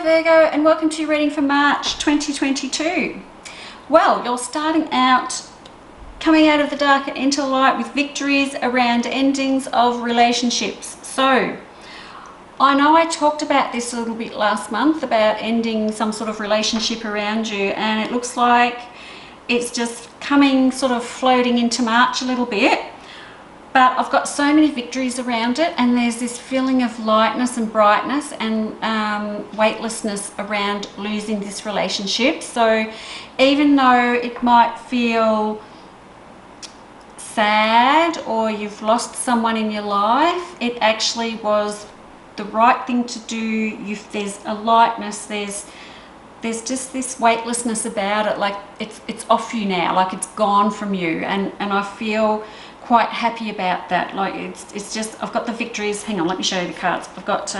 Hello Virgo, and welcome to your reading for March 2022. Well, you're starting out, coming out of the dark and into the light with victories around endings of relationships. So I know I talked about this a little bit last month about ending some sort of relationship around you, and it looks like it's just coming sort of floating into March a little bit. But I've got so many victories around it, and there's this feeling of lightness and brightness and weightlessness around losing this relationship. So even though it might feel sad or you've lost someone in your life, it actually was the right thing to do. There's a lightness, there's just this weightlessness about it, like it's off you now, like it's gone from you, and I feel quite happy about that. Like it's just, I've got the victories. Hang on, let me show you the cards. I've got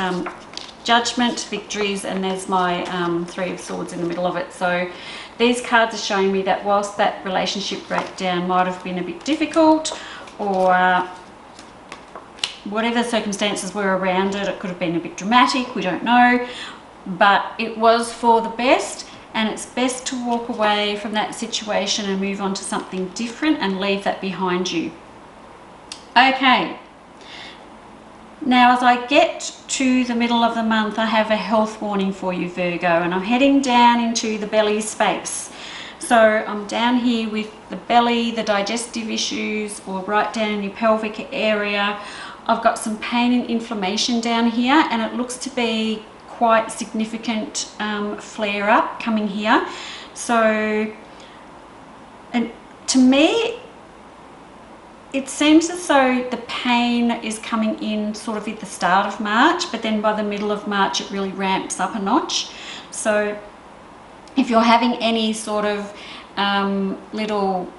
judgment, victories, and there's my Three of Swords in the middle of it. So these cards are showing me that whilst that relationship breakdown might have been a bit difficult, or whatever circumstances were around it, it could have been a bit dramatic, we don't know, but it was for the best. And it's best to walk away from that situation and move on to something different and leave that behind you. Okay, now as I get to the middle of the month, I have a health warning for you, Virgo, and I'm heading down into the belly space. So I'm down here with the belly, the digestive issues, or right down in your pelvic area. I've got some pain and inflammation down here, and it looks to be quite significant flare up coming here. So, and to me, it seems as though the pain is coming in sort of at the start of March, but then by the middle of March it really ramps up a notch. So if you're having any sort of little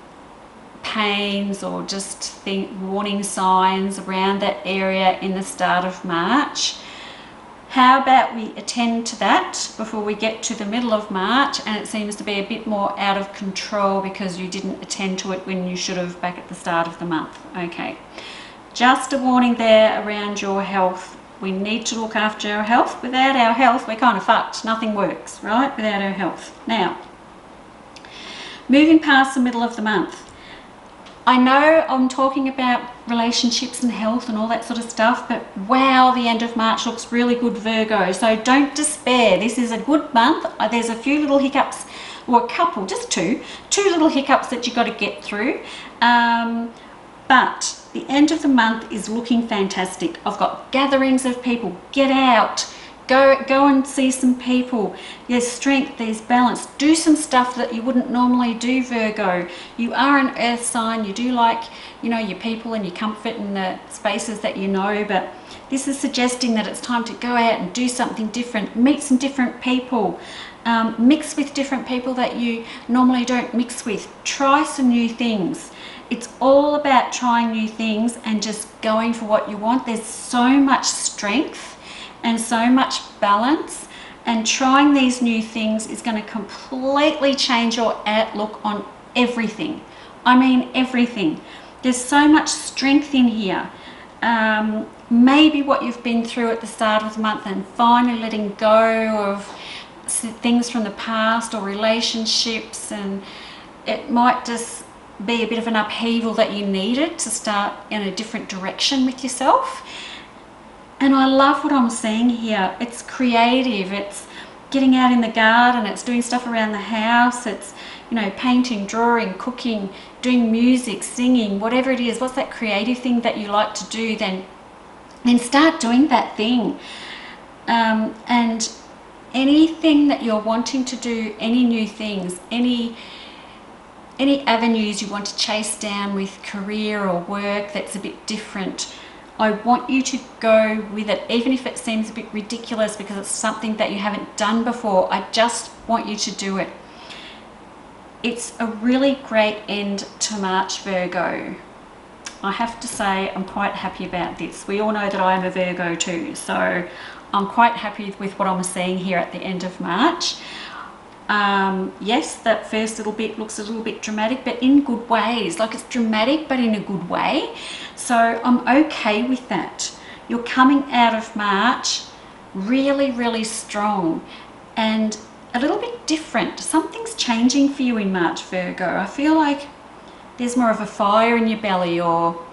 pains or just warning signs around that area in the start of March, how about we attend to that before we get to the middle of March, and it seems to be a bit more out of control because you didn't attend to it when you should have back at the start of the month. Okay, just a warning there around your health. We need to look after our health. Without our health, we're kind of fucked. Nothing works, right, without our health. Now, moving past the middle of the month, I know I'm talking about relationships and health and all that sort of stuff, but wow, the end of March looks really good, Virgo. So don't despair. This is a good month. There's a few little hiccups, or a couple, just two little hiccups that you've got to get through. But the end of the month is looking fantastic. I've got gatherings of people. Get out. Go and see some people. There's strength, there's balance. Do some stuff that you wouldn't normally do, Virgo. You are an earth sign. You do like, you know, your people and your comfort and the spaces that you know, but this is suggesting that it's time to go out and do something different. Meet some different people. Mix with different people that you normally don't mix with. Try some new things. It's all about trying new things and just going for what you want. There's so much strength and so much balance, and trying these new things is going to completely change your outlook on everything. I mean everything. There's so much strength in here. Maybe what you've been through at the start of the month and finally letting go of things from the past or relationships, and it might just be a bit of an upheaval that you needed to start in a different direction with yourself. And I love what I'm seeing here. It's creative, it's getting out in the garden, it's doing stuff around the house, it's, you know, painting, drawing, cooking, doing music, singing, whatever it is. What's that creative thing that you like to do? Then start doing that thing. And anything that you're wanting to do, any new things, any avenues you want to chase down with career or work that's a bit different, I want you to go with it, even if it seems a bit ridiculous because it's something that you haven't done before. I just want you to do it. It's a really great end to March, Virgo. I have to say I'm quite happy about this. We all know that I am a Virgo too, so I'm quite happy with what I'm seeing here at the end of March. Yes, that first little bit looks a little bit dramatic, but in good ways. Like, it's dramatic, but in a good way. So I'm okay with that. You're coming out of March really, really strong. and a little bit different. Something's changing for you in March, Virgo. I feel like there's more of a fire in your belly, or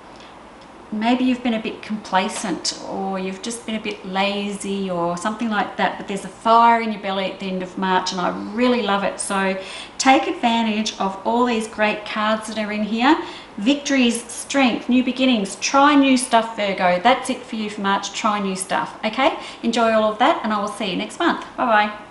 maybe you've been a bit complacent, or you've just been a bit lazy or something like that, but there's a fire in your belly at the end of March, and I really love it. So take advantage of all these great cards that are in here. Victories, strength, new beginnings, try new stuff, Virgo. That's it for you for March. Try new stuff. Okay, enjoy all of that, and I will see you next month. Bye bye.